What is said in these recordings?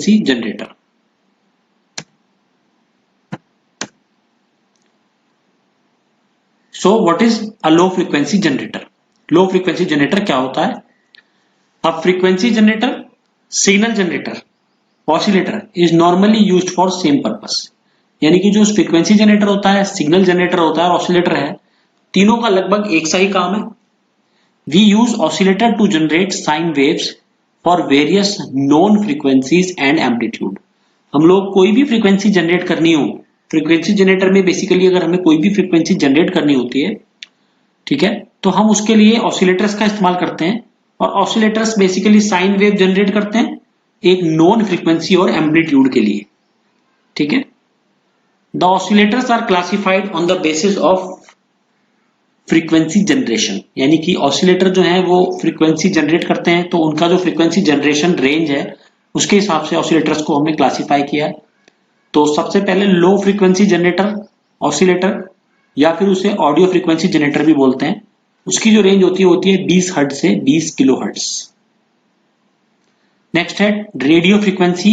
Frequency generator. So what is a low frequency generator? Low frequency generator क्या होता है? A frequency generator, signal generator, oscillator is normally used for same purpose. यानी कि जो frequency generator होता है, signal generator होता है, ऑसिलेटर है, तीनों का लगभग एक सा ही काम है। We use oscillator to generate sine waves for various known frequencies and amplitude. हम लोग कोई भी फ्रीक्वेंसी जनरेट करनी हो, फ्रीक्वेंसी जनरेटर में बेसिकली अगर हमें कोई भी फ्रीक्वेंसी जनरेट करनी होती है, ठीक है, तो हम उसके लिए ऑसिलेटर्स का इस्तेमाल करते हैं। और oscillators basically sine wave generate करते हैं एक नॉन फ्रीक्वेंसी और एम्पलीट्यूड के लिए, ठीक है। The oscillators are classified on the basis of frequency generation. यानी कि ऑसिलेटर जो है वो फ्रीक्वेंसी जनरेट करते हैं, तो उनका जो फ्रीक्वेंसी जनरेशन रेंज है उसके हिसाब से ऑसिलेटर्स को हमने क्लासिफाई किया है। तो सबसे पहले लो फ्रीक्वेंसी जनरेटर ऑसिलेटर, या फिर उसे ऑडियो फ्रीक्वेंसी जनरेटर भी बोलते हैं, उसकी जो रेंज होती है 20 हर्ट्ज से 20 किलो हर्ट्ज। नेक्स्ट है radio frequency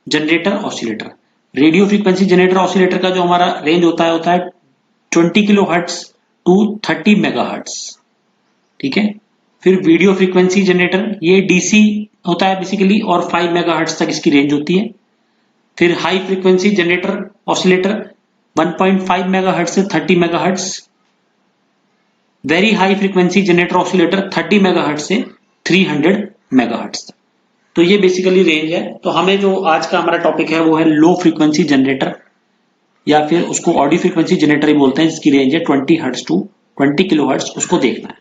generator oscillator. Radio frequency generator oscillator का जो हमारा रेंज होता है 20 kilo hertz to 30 mega hertz, ठीक है। फिर वीडियो फ्रीक्वेंसी जनरेटर, ये डीसी होता है बेसिकली और 5 मेगा हर्ट्ज तक इसकी रेंज होती है। फिर high frequency generator oscillator 1.5 megahertz से 30 megahertz. Very high frequency generator oscillator 30 megahertz से 300 मेगाहर्ट्ज तक। तो ये बेसिकली रेंज है। तो हमें जो आज का हमारा टॉपिक है वो है लो फ्रीक्वेंसी जनरेटर, या फिर उसको ऑडियो फ्रीक्वेंसी जनरेटर ही बोलते हैं, जिसकी रेंज है 20 हर्ट्ज टू 20 किलो हर्ट्ज, उसको देखना है।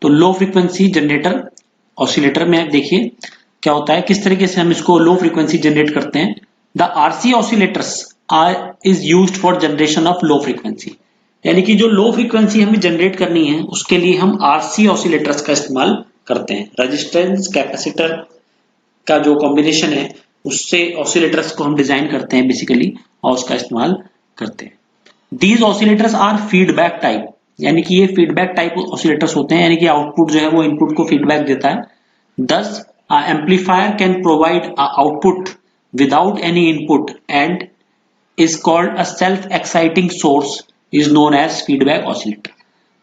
तो लो फ्रीक्वेंसी जनरेटर ऑसिलेटर में देखिए क्या होता है, किस तरीके से हम इसको लो फ्रीक्वेंसी जनरेट करते हैं। The RC oscillators is used for generation of low frequency. यानी कि जो लो फ्रीक्वेंसी हमें जनरेट करनी है उसके लिए हम आरसी ऑसिलेटर्स का इस्तेमाल करते हैं। रेजिस्टेंस कैपेसिटर का जो कॉम्बिनेशन है उससे ऑसिलेटर्स को हम डिजाइन करते हैं बेसिकली, और उसका इस्तेमाल करते हैं। These oscillators are feedback type, यानी कि ये फीडबैक टाइप ऑसिलेटर्स होते हैं, यानी कि आउटपुट जो है वो इनपुट को फीडबैक देता है। Thus, an amplifier can provide an output without any input and is called a self-exciting source is known as feedback oscillator।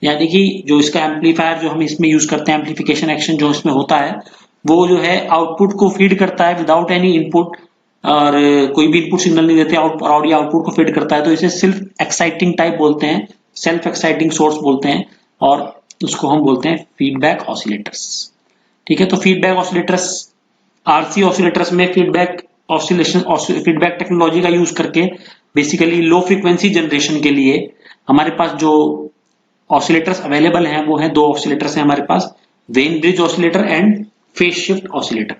यानी कि जो इसका एम्पलीफायर जो हम इसमें यूज करते हैं, एम्पलीफिकेशन एक्शन जो इसमें होता है वो जो है आउटपुट को फीड करता है विदाउट एनी इनपुट, और कोई भी इनपुट सिग्नल नहीं देते और ये आउटपुट को फीड करता है। तो इसे सेल्फ एक्साइटिंग टाइप बोलते हैं, सेल्फ एक्साइटिंग सोर्स बोलते हैं, और उसको हम बोलते हैं फीडबैक ऑसिलेटर्स, ठीक है। तो फीडबैक ऑसिलेटर्स, आरसी ऑसिलेटर्स में फीडबैक ऑसिलेशन फीडबैक टेक्नोलॉजी का यूज करके बेसिकली लो फ्रीक्वेंसी जनरेशन के लिए हमारे पास जो ऑसिलेटर्स अवेलेबल हैं वो हैं, दो ऑसिलेटर्स हैं हमारे पास, Wien bridge oscillator and phase shift oscillator.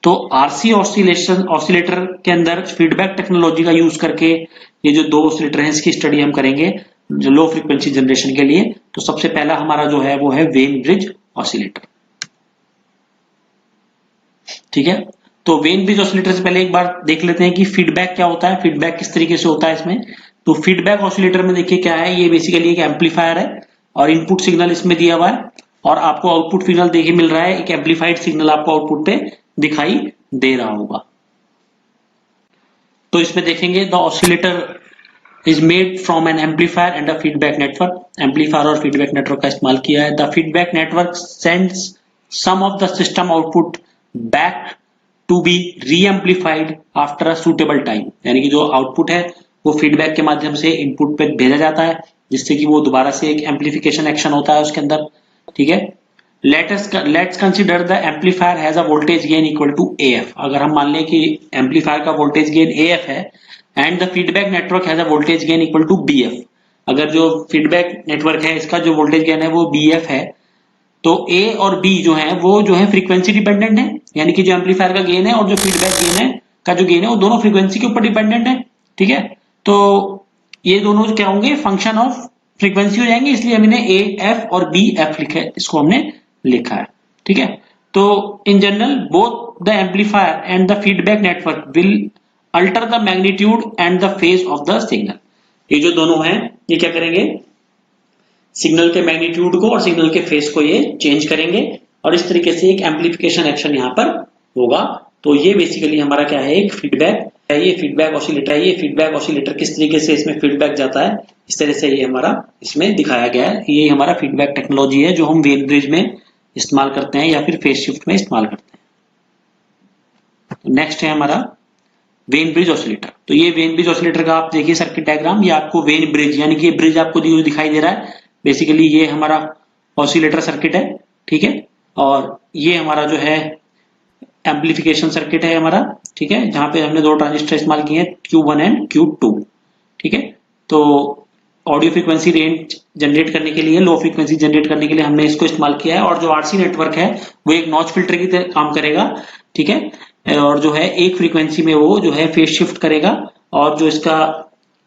तो आरसी ऑसिलेटर के अंदर फीडबैक टेक्नोलॉजी का यूज करके ये जो दो ऑसिलेटर हैं इसकी स्टडी हम करेंगे जो लो फ्रीक्वेंसी जनरेशन के लिए। तो सबसे पहला हमारा जो है वो है वेन ब्रिज ऑसिलेटर, ठीक है। तो वेन ब्रिज ऑसिलेटर से पहले एक बार देख लेते हैं कि फीडबैक क्या होता है, फीडबैक किस तरीके से होता है इसमें। तो फीडबैक ऑसिलेटर में देखिए क्या है, ये बेसिकली एक एम्पलीफायर है और इनपुट सिग्नल इसमें दिया हुआ है और आपको आउटपुट सिग्नल देखिए मिल रहा है, एक एम्पलीफाइड सिग्नल आपको आउटपुट पे दिखाई दे रहा होगा। तो इसमें देखेंगे the oscillator is made from an amplifier and a feedback network. Amplifier और फीडबैक नेटवर्क का इस्तेमाल किया है। The feedback network sends some of the system output back to be reamplified after a suitable time. यानी कि जो output है वो फीडबैक के माध्यम से इनपुट पे भेजा जाता है जिससे कि वो दोबारा से एक एम्पलीफिकेशन एक्शन होता है उसके अंदर, ठीक है। Let's consider the amplifier has a voltage gain equal to AF। अगर हम मान लें कि एम्पलीफायर का वोल्टेज गेन AF है and the feedback network has a voltage gain equal to BF। अगर जो फीडबैक नेटवर्क है इसका जो वोल्टेज गेन है वो BF है, तो A और B जो है फ्रीक्वेंसी डिपेंडेंट है। यानी कि जो एम्पलीफायर का गेन है और जो फीडबैक गेन है का जो गेन है वो दोनों फ्रीक्वेंसी के ऊपर डिपेंडेंट है, ठीक है। तो ये दोनों क्या होंगे, फंक्शन ऑफ फ्रीक्वेंसी हो जाएंगे, इसलिए हमने AF और BF लिखा है, इसको हमने लिखा है, ठीक है। तो in general both the amplifier and the feedback network will alter the magnitude and the phase of the signal. ये जो दोनों हैं ये क्या करेंगे, सिग्नल के मैग्नीट्यूड को और सिग्नल के फेस को ये चेंज करेंगे और इस तरीके से एक एम्पलीफिकेशन एक्शन यहाँ पर होगा। तो ये बेसिकली हमारा क्या है, एक फीडबैक है, ये फीडबैक ऑसिलेटर है। ये फीडबैक ऑसिलेटर किस तरीके से इसमें फीडबैक जाता है, इस तरह से ये हमारा इसमें दिखाया गया है। ये हमारा फीडबैक टेक्नोलॉजी है जो हम वेन ब्रिज में इस्तेमाल करते हैं या फिर फेज शिफ्ट में इस्तेमाल करते हैं। नेक्स्ट है हमारा वेन ब्रिज ऑसिलेटर। तो ये वेन ब्रिज ऑसिलेटर का आप देखिए सर्किट डायग्राम, ये आपको वेन ब्रिज यानी कि ब्रिज आपको दिखाई दे रहा है। बेसिकली ये हमारा ऑसिलेटर सर्किट है, ठीक है, और ये हमारा जो है एम्पलीफिकेशन सर्किट है हमारा, ठीक है, जहां पे हमने दो ट्रांजिस्टर इस्तेमाल किए हैं, Q1 एंड Q2, ठीक है। तो ऑडियो फ्रीक्वेंसी रेंज जनरेट करने के लिए, लो फ्रीक्वेंसी जनरेट करने के लिए हमने इसको इस्तेमाल किया है। और जो आरसी नेटवर्क है वो एक नॉच फिल्टर की तरह काम करेगा, ठीक है, और जो है एक फ्रीक्वेंसी में वो जो है फेज शिफ्ट करेगा, और जो इसका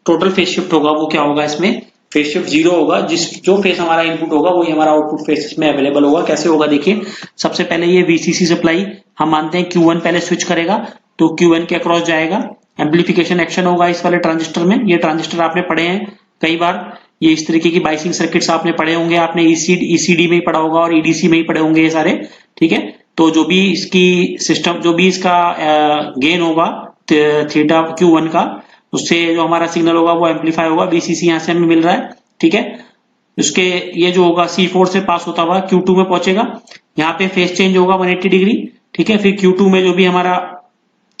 टोटल फेज शिफ्ट होगा वो क्या होगा, इसमें फेज शिफ्ट 0 होगा। जो फेज हमारा इनपुट होगा वही हमारा आउटपुट फेज में अवेलेबल होगा। कैसे होगा देखिए, सबसे पहले ये वीसीसी सप्लाई हम मानते हैं Q1 पहले स्विच करेगा, तो Q1 के अक्रॉस जाएगा, एम्पलीफिकेशन एक्शन होगा इस वाले ट्रांजिस्टर में। ये ट्रांजिस्टर आपने पढ़े हैं कई बार, ये इस तरीके की बाइसिंग सर्किट्स आपने पढ़े होंगे, आपने ईसीडी में ही पढ़ा होगा और ईडीसी में ही पढ़े होंगे ये सारे, ठीक है। तो जो भी इसकी सिस्टम, जो भी इसका गेन होगा थीटा Q1 का, उससे जो हमारा सिग्नल होगा वो एम्पलीफाई होगा। बीसीसी यहाँ से हमें मिल रहा है, ठीक है। उसके ये जो होगा C4 से पास होता हुआ Q2 में पहुंचेगा, यहाँ पे फेज चेंज होगा 180 डिग्री, ठीक है। फिर Q2 में जो भी हमारा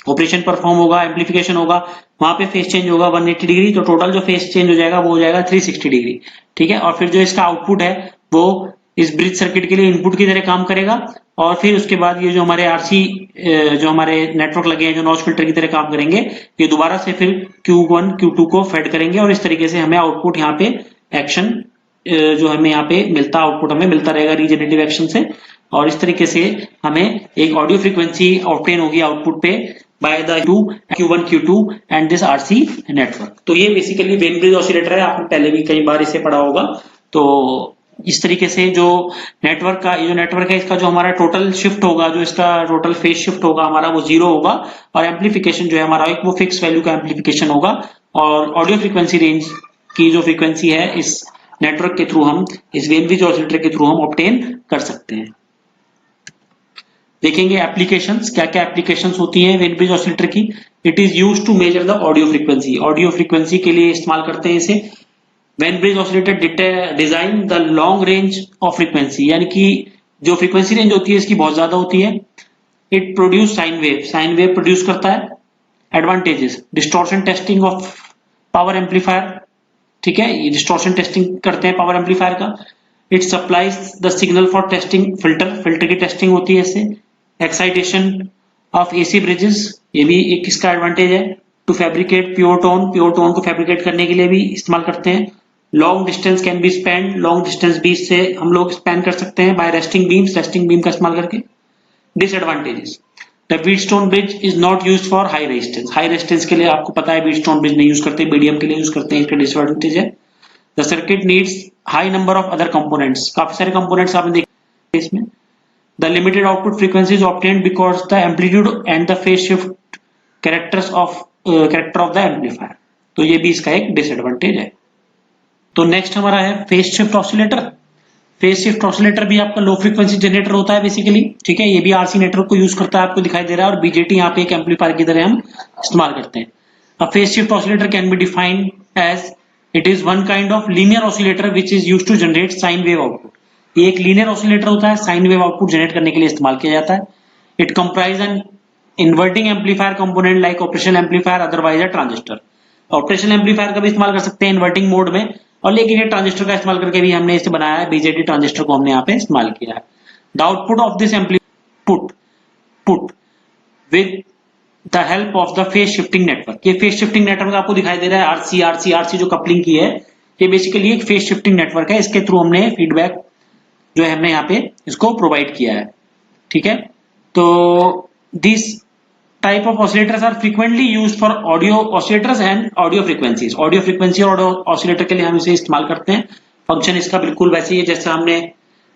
ऑपरेशन परफॉर्म होगा, एम्पलीफिकेशन होगा, वहां पे फेज चेंज होगा 180 डिग्री, तो टोटल जो फेज चेंज हो जाएगा वो हो जाएगा 360 डिग्री, ठीक है। और फिर जो इसका आउटपुट है वो इस ब्रिज सर्किट के लिए इनपुट की तरह काम करेगा, और फिर उसके बाद ये जो हमारे आरसी जो हमारे नेटवर्क लगे हैं जो नॉच फिल्टर की तरह काम करेंगे, ये दोबारा से फिर Q1 Q2 को फेड करेंगे, और इस तरीके से हमें आउटपुट यहाँ पे एक्शन जो हमें यहाँ पे मिलता, आउटपुट हमें मिलता रहेगा रीजनरेटिव एक्शन से। और इस तरीके से हमें एक ऑडियो फ्रीक्वेंसी ऑब्टेन होगी आउटपुट पे by the Q1 Q2 and this RC network. तो ये बेसिकली वेन ब्रिज ऑसिलेटर है, आपने पहले भी कई बार इसे पढ़ा होगा। तो इस तरीके से जो नेटवर्क का, ये जो नेटवर्क है इसका जो हमारा टोटल शिफ्ट होगा, जो इसका टोटल फेज शिफ्ट होगा हमारा वो 0 होगा, और एम्पलीफिकेशन जो है हमारा एक वो फिक्स वैल्यू का एम्पलीफिकेशन होगा। और ऑडियो फ्रीक्वेंसी रेंज की जो फ्रीक्वेंसी है इस नेटवर्क के थ्रू हम, इस वेन ब्रिज ऑसिलेटर के थ्रू हम ऑब्टेन कर सकते हैं। देखेंगे एप्लीकेशंस, क्या क्या एप्लीकेशंस होती हैं वेन ब्रिज ऑसिलेटर की। It is used to measure the audio frequency, audio frequency के लिए इस्तेमाल करते हैं इसे। Wien bridge oscillator design the long range of frequency, यानी कि जो फ्रीक्वेंसी रेंज होती है इसकी बहुत ज्यादा होती है। It produce sine wave produce करता है। Advantages, distortion testing of power amplifier, ठीक है, ये डिस्टॉर्शन टेस्टिंग करते हैं पावर एम्पलीफायर का। It supplies the signal for testing filter की टेस्टिंग होती है इससे। एक्साइटेशन ऑफ एसी ब्रिजेस, ये भी एक इसका एडवांटेज है। टू फैब्रिकेट प्योर टोन को फैब्रिकेट करने के लिए भी इस्तेमाल करते हैं। Long distance can be spend, long distance भी इससे हम लोग स्पेन कर सकते हैं बाय रेस्टिंग बीम का इस्तेमाल करके। Disadvantages, the Wheatstone bridge is not used for high resistance के लिए आपको पता है व्हीटस्टोन ब्रिज नहीं यूज करते, बीडीएम के लिए यूज करते हैं, इसका डिसएडवांटेज है। The circuit needs high number of other components, काफी सारे कंपोनेंट्स आपने देखे इसमें। The limited output frequency is obtained because the amplitude and the phase shift character of the amplifier. तो ये भी इसका एक डिसएडवांटेज है। तो नेक्स्ट हमारा है phase shift oscillator. Phase shift oscillator भी आपका लो फ्रीक्वेंसी जनरेटर होता है बेसिकली, ठीक है। ये भी आरसी नेटवर्क को यूज करता है, आपको दिखाई दे रहा है, और बीजेटी यहाँ पे एक एम्पलीफायर की तरह हम इस्तेमाल करते हैं। अब phase shift oscillator can be defined as it is one kind of linear oscillator which is used to generate sine wave output. ये एक लीनियर ऑसिलेटर होता है, साइन वेव आउटपुट जनरेट करने के लिए इस्तेमाल किया जाता है। It comprise an inverting amplifier component like operational amplifier, otherwise a transistor. Operational amplifier का भी इस्तेमाल कर सकते हैं इन्वर्टिंग मोड में, और लेकिन ये ट्रांजिस्टर का इस्तेमाल करके भी हमने इसे बनाया है, बीजेटी ट्रांजिस्टर को हमने यहाँ पे इस्तेमाल किया है। The output of this amplifier put with the help of the phase shifting network. ये फेज शिफ्टिंग नेटवर्क आपको दिखाई दे रहा है, आरसी जो कपलिंग की है, ये बेसिकली एक फेज शिफ्टिंग नेटवर्क है। इसके थ्रू हमने फीडबैक जो है हमने यहाँ पे इसको प्रोवाइड किया है, ठीक है। तो this type of oscillators are frequently used for audio oscillators and audio frequencies. Audio frequency और ऑसिलेटर के लिए हम इसे इस्तेमाल करते हैं। फंक्शन इसका बिल्कुल वैसे ही है जैसे हमने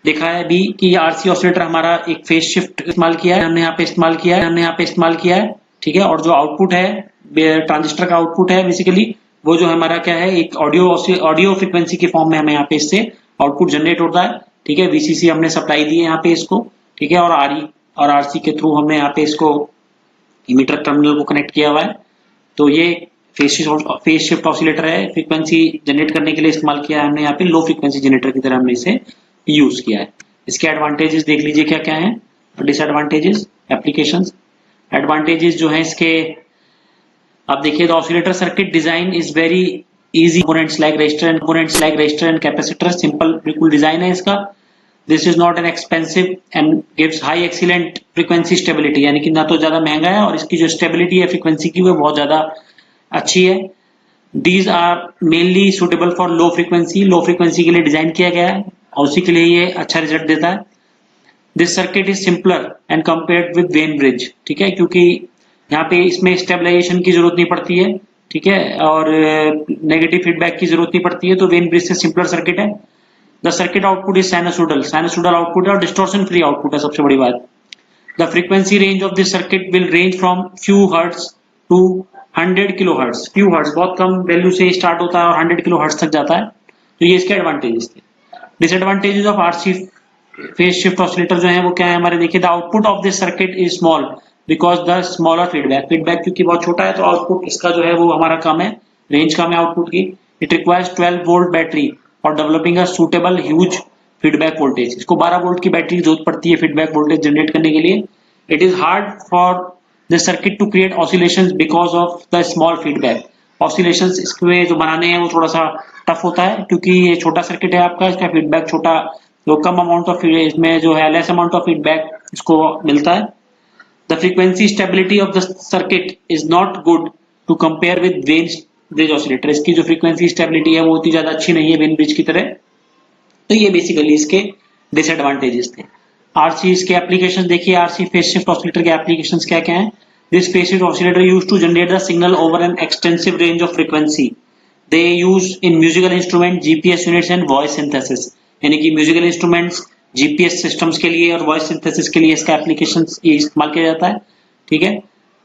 देखा है अभी कि आरसी ऑसिलेटर हमारा एक फेज शिफ्ट इस्तेमाल किया है, हमने यहाँ पे इस्तेमाल किया है, ठीक है। और जो आउटपुट है ट्रांजिस्टर का आउटपुट है बेसिकली वो जो हमारा क्या है, एक ऑडियो फ्रीक्वेंसी के फॉर्म में हमें यहाँ पे इससे आउटपुट जनरेट होता है, ठीक है। वीसीसी हमने सप्लाई दी है यहाँ पे इसको, ठीक है, और आरई और आरसी के थ्रू हमने यहाँ पे इसको इमीटर टर्मिनल को कनेक्ट किया हुआ है। तो ये फेज शिफ्ट ऑसिलेटर है, फ्रीक्वेंसी जनरेट करने के लिए इस्तेमाल किया है हमने यहाँ पे, लो फ्रीक्वेंसी जनरेटर की तरह हमने इसे यूज किया है। इसके एडवांटेजेस देख लीजिए क्या क्या है, डिसएडवांटेजेस, एप्लीकेशंस। एडवांटेजेस जो है इसके, आप देखिए, the oscillator circuit design is very easy, components like resistor and capacitor, simple बिल्कुल डिजाइन है इसका। This is not an expensive and gives high excellent frequency stability, यानी कि ना तो ज्यादा महंगा है और इसकी जो स्टेबिलिटी है फ्रीक्वेंसी की वो बहुत ज्यादा अच्छी है। These are mainly suitable for low frequency के लिए डिजाइन किया गया है और उसी के लिए ये अच्छा रिजल्ट देता है। This circuit is simpler and compared with Wien bridge, ठीक है, क्योंकि यहाँ पे इसमें स्टेबलाइजेशन की जरूरत नहीं पड़ती है, ठीक है, और नेगेटिव फीडबैक की जरूरत नहीं पड़ती है, तो वेन ब्रिज से सिंपलर सर्किट है। The circuit output is sinusoidal output है और डिस्टॉर्शन फ्री आउटपुट है, सबसे बड़ी बात। The frequency range of this circuit will range from few hertz to 100 kilo hertz. Few hertz बहुत कम वैल्यू से स्टार्ट होता है और 100 किलो हर्ट्ज तक जाता है। तो ये इसके एडवांटेजेस थे। Disadvantages of RC phase shift oscillator जो है वो क्या है हमारे, देखिए, the output of this circuit is small because the smaller feedback क्योंकि बहुत छोटा है तो आउटपुट इसका जो है वो हमारा कम है, रेंज कम है आउटपुट की। इट रिक्वायर्स 12 वोल्ट बैटरी और developing a suitable huge feedback voltage. इसको 12 वोल्ट की बैटरी की जरूरत पड़ती है फीडबैक वोल्टेज जनरेट करने के लिए। It is hard for the circuit to create oscillations because of the small feedback. Oscillations इसमें जो बनाने हैं वो थोड़ा सा टफ होता है क्योंकि ये छोटा सर्किट है आपका, इसका फीडबैक छोटा, तो कम अमाउंट ऑफ इसमें जो है लेस अमाउंट ऑफ फीडबैक इसको मिलता है। The frequency stability of the circuit is not good to compare with Wien bridge oscillator. इसकी जो फ्रीक्वेंसी स्टेबिलिटी है वो उतनी ज्यादा अच्छी नहीं है वेन ब्रिज की तरह। तो ये बेसिकली इसके डिसएडवांटेजेस थे। आरसी इसके एप्लीकेशन देखिए, आरसी फेज शिफ्ट ऑसिलेटर के एप्लीकेशंस क्या क्या हैं। This phase shift oscillator used to generate the signal over an extensive range of frequency. They use in musical instrument, GPS units and voice synthesis, यानी कि musical instruments, GPS systems के लिए और voice synthesis के लिए इसका application इस्तेमाल किया जाता है, ठीक है।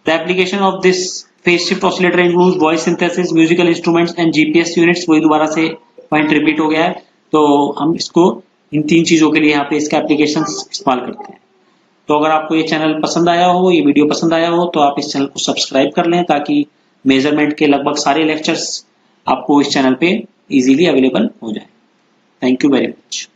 The application of this phase shift oscillator includes voice synthesis, musical instruments and GPS units. वही दोबारा से पॉइंट रिपीट हो गया है, तो हम इसको इन तीन चीजों के लिए यहाँ पे इसका एप्लीकेशन इस्तेमाल करते हैं। तो अगर आपको ये चैनल पसंद आया हो, ये वीडियो पसंद आया हो, तो आप इस चैनल को सब्सक्राइब कर लें ताकि मेजरमेंट के लगभग सारे लेक्चर्स आपको इस चैनल पे इजीली अवेलेबल हो जाए। Thank you very much.